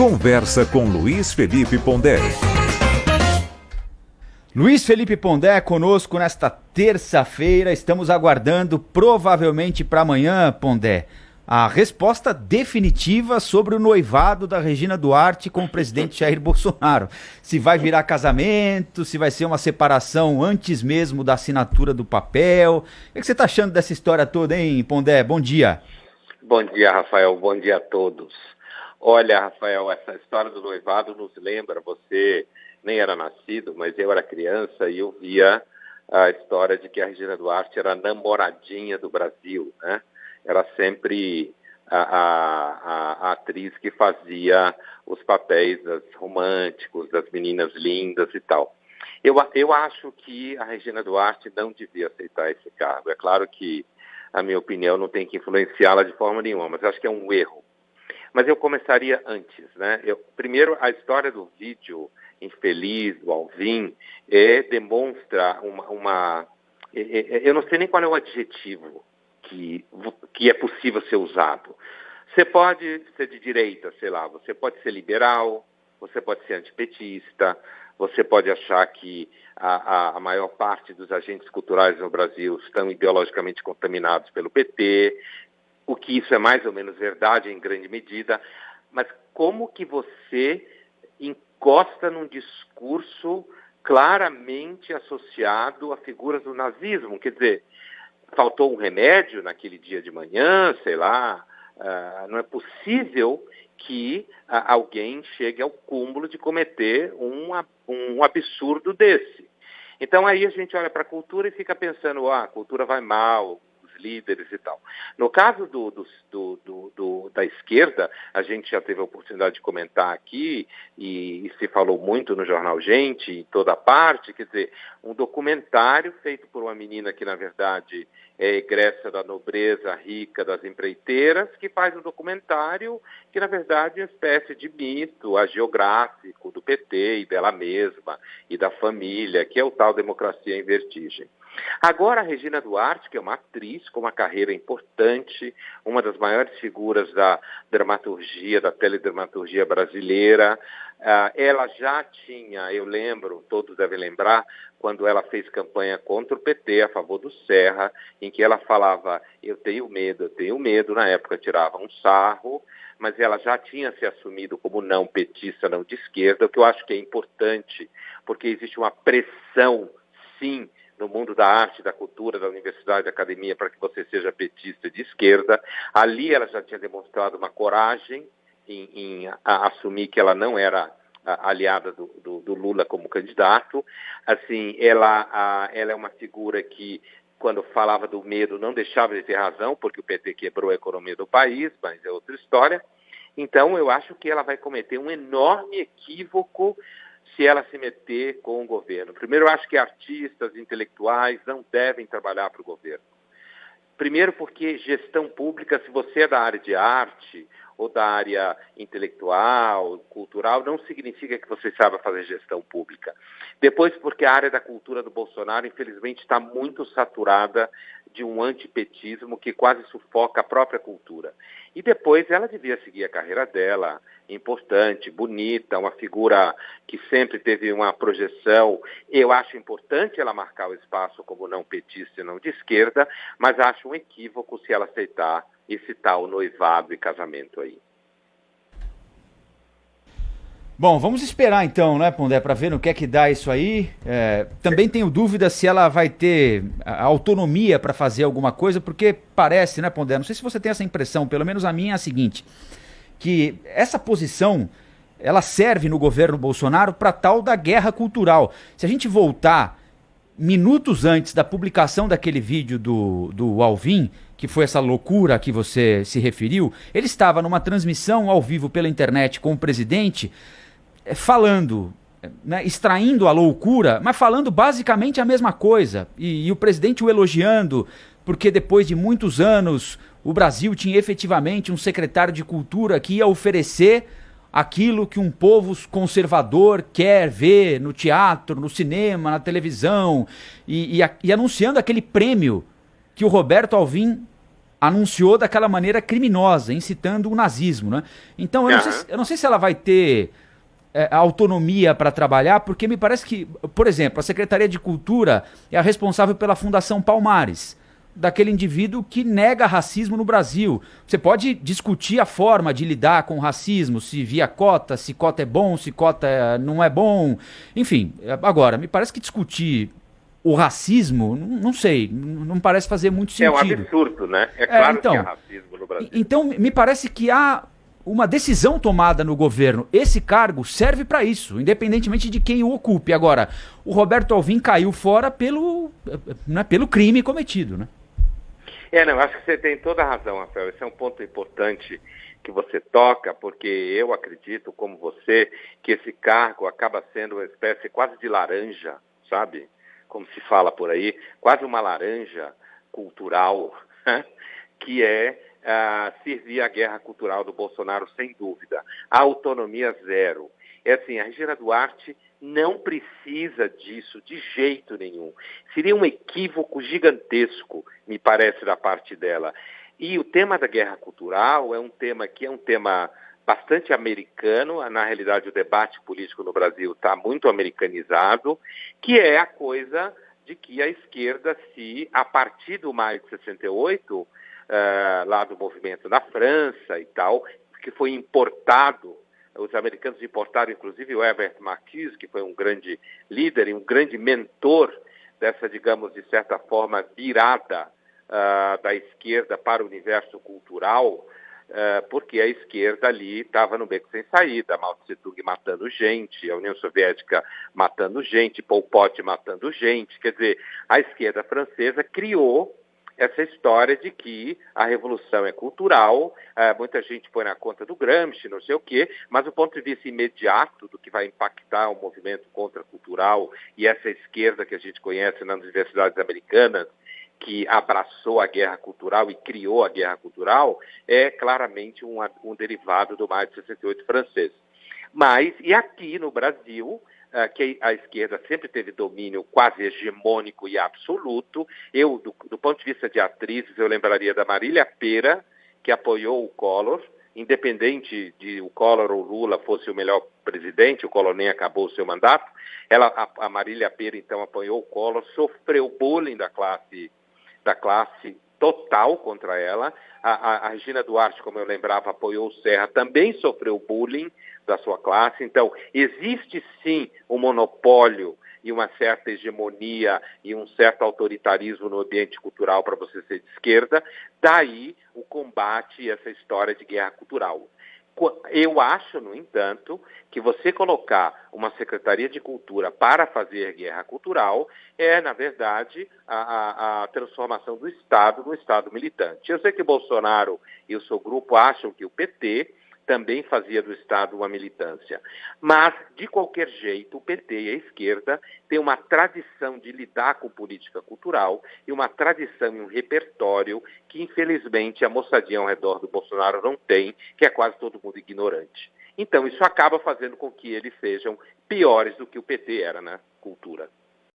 Conversa com Luiz Felipe Pondé. Luiz Felipe Pondé conosco nesta terça-feira. Estamos aguardando, provavelmente para amanhã, Pondé, a resposta definitiva sobre o noivado da Regina Duarte com o presidente Jair Bolsonaro. Se vai virar casamento, se vai ser uma separação antes mesmo da assinatura do papel. O que você está achando dessa história toda, hein, Pondé? Bom dia. Bom dia, Rafael. Bom dia a todos. Olha, Rafael, essa história do noivado nos lembra, você nem era nascido, mas eu era criança e eu via a história de que a Regina Duarte era a namoradinha do Brasil, né? Era sempre a atriz que fazia os papéis românticos, das meninas lindas e tal. Eu acho que a Regina Duarte não devia aceitar esse cargo. É claro que a minha opinião não tem que influenciá-la de forma nenhuma, mas eu acho que é um erro. Mas eu começaria antes, né? Primeiro, a história do vídeo infeliz do Alvin demonstra eu não sei nem qual é o adjetivo que é possível ser usado. Você pode ser de direita, sei lá, você pode ser liberal, você pode ser antipetista, você pode achar que a maior parte dos agentes culturais no Brasil estão ideologicamente contaminados pelo PT, o que isso é mais ou menos verdade em grande medida, mas como que você encosta num discurso claramente associado a figuras do nazismo? Quer dizer, faltou um remédio naquele dia de manhã, sei lá, não é possível que alguém chegue ao cúmulo de cometer um absurdo desse. Então aí a gente olha para a cultura e fica pensando, a cultura vai mal, líderes e tal. No caso da esquerda, a gente já teve a oportunidade de comentar aqui e se falou muito no jornal Gente, em toda parte, quer dizer, um documentário feito por uma menina que, na verdade, é egressa da nobreza rica das empreiteiras, que faz um documentário que, na verdade, é uma espécie de mito hagiográfico do PT e dela mesma e da família, que é o tal Democracia em Vertigem. Agora, a Regina Duarte, que é uma atriz com uma carreira importante, uma das maiores figuras da dramaturgia, da teledramaturgia brasileira, ela já tinha, eu lembro, todos devem lembrar, quando ela fez campanha contra o PT, a favor do Serra, em que ela falava, eu tenho medo, na época tirava um sarro, mas ela já tinha se assumido como não petista, não de esquerda, o que eu acho que é importante, porque existe uma pressão, sim, no mundo da arte, da cultura, da universidade, da academia, para que você seja petista de esquerda. Ali ela já tinha demonstrado uma coragem em assumir que ela não era aliada do Lula como candidato. Assim, ela é uma figura que, quando falava do medo, não deixava de ter razão, porque o PT quebrou a economia do país, mas é outra história. Então, eu acho que ela vai cometer um enorme equívoco se ela se meter com o governo. Primeiro, eu acho que artistas, intelectuais não devem trabalhar para o governo. Primeiro porque gestão pública, se você é da área de arte ou da área intelectual, cultural, não significa que você saiba fazer gestão pública. Depois porque a área da cultura do Bolsonaro, infelizmente, está muito saturada de um antipetismo que quase sufoca a própria cultura. E depois ela devia seguir a carreira dela, importante, bonita, uma figura que sempre teve uma projeção. Eu acho importante ela marcar o espaço como não petista e não de esquerda, mas acho um equívoco se ela aceitar esse tal noivado e casamento aí. Bom, vamos esperar então, né, Pondé, para ver no que é que dá isso aí. Também tenho dúvida se ela vai ter a autonomia para fazer alguma coisa, porque parece, né, Pondé, não sei se você tem essa impressão, pelo menos a minha é a seguinte, que essa posição, ela serve no governo Bolsonaro para tal da guerra cultural. Se a gente voltar minutos antes da publicação daquele vídeo do Alvin, que foi essa loucura a que você se referiu, ele estava numa transmissão ao vivo pela internet com o presidente, falando, né, extraindo a loucura, mas falando basicamente a mesma coisa. E o presidente o elogiando, porque depois de muitos anos o Brasil tinha efetivamente um secretário de cultura que ia oferecer aquilo que um povo conservador quer ver no teatro, no cinema, na televisão, e anunciando aquele prêmio que o Roberto Alvim anunciou daquela maneira criminosa, incitando o nazismo, né? Então, eu não sei se ela vai ter autonomia para trabalhar, porque me parece que, por exemplo, a Secretaria de Cultura é a responsável pela Fundação Palmares, daquele indivíduo que nega racismo no Brasil. Você pode discutir a forma de lidar com o racismo, se via cota, se cota é bom, se cota não é bom, enfim. Agora, me parece que discutir o racismo, não sei, não parece fazer muito sentido. É um absurdo, né? É claro que há racismo no Brasil. Então, me parece que há uma decisão tomada no governo. Esse cargo serve para isso, independentemente de quem o ocupe. Agora, o Roberto Alvim caiu fora pelo crime cometido, né? Não, acho que você tem toda a razão, Rafael. Esse é um ponto importante que você toca, porque eu acredito, como você, que esse cargo acaba sendo uma espécie quase de laranja, sabe? Como se fala por aí, quase uma laranja cultural, que servir a guerra cultural do Bolsonaro, sem dúvida. A autonomia zero. É assim, a Regina Duarte não precisa disso de jeito nenhum. Seria um equívoco gigantesco, me parece, da parte dela. E o tema da guerra cultural é um tema bastante americano. Na realidade, o debate político no Brasil está muito americanizado, que é a coisa de que a esquerda, a partir do maio de 68, lá do movimento na França e tal, que foi importado, os americanos importaram inclusive o Herbert Marcuse, que foi um grande líder e um grande mentor dessa, digamos, de certa forma, virada da esquerda para o universo cultural, porque a esquerda ali estava no beco sem saída, Mao Tse-tung matando gente, a União Soviética matando gente, Pol Pot matando gente. Quer dizer, a esquerda francesa criou essa história de que a revolução é cultural, muita gente põe na conta do Gramsci, não sei o quê, mas do ponto de vista imediato do que vai impactar o movimento contracultural e essa esquerda que a gente conhece nas universidades americanas, que abraçou a guerra cultural e criou a guerra cultural, é claramente um derivado do maio de 68 francês. Mas, e aqui no Brasil, que a esquerda sempre teve domínio quase hegemônico e absoluto. Eu, do ponto de vista de atrizes, eu lembraria da Marília Pêra, que apoiou o Collor, independente de o Collor ou Lula fosse o melhor presidente, o Collor nem acabou o seu mandato. A Marília Pêra, então, apoiou o Collor, sofreu bullying da classe total contra ela. A Regina Duarte, como eu lembrava, apoiou o Serra, também sofreu bullying da sua classe. Então, existe sim um monopólio e uma certa hegemonia e um certo autoritarismo no ambiente cultural para você ser de esquerda. Daí o combate e essa história de guerra cultural. Eu acho, no entanto, que você colocar uma Secretaria de Cultura para fazer guerra cultural na verdade, a transformação do Estado no Estado militante. Eu sei que Bolsonaro e o seu grupo acham que o PT também fazia do Estado uma militância. Mas, de qualquer jeito, o PT e a esquerda têm uma tradição de lidar com política cultural e uma tradição e um repertório que, infelizmente, a moçadinha ao redor do Bolsonaro não tem, que é quase todo mundo ignorante. Então, isso acaba fazendo com que eles sejam piores do que o PT era na cultura.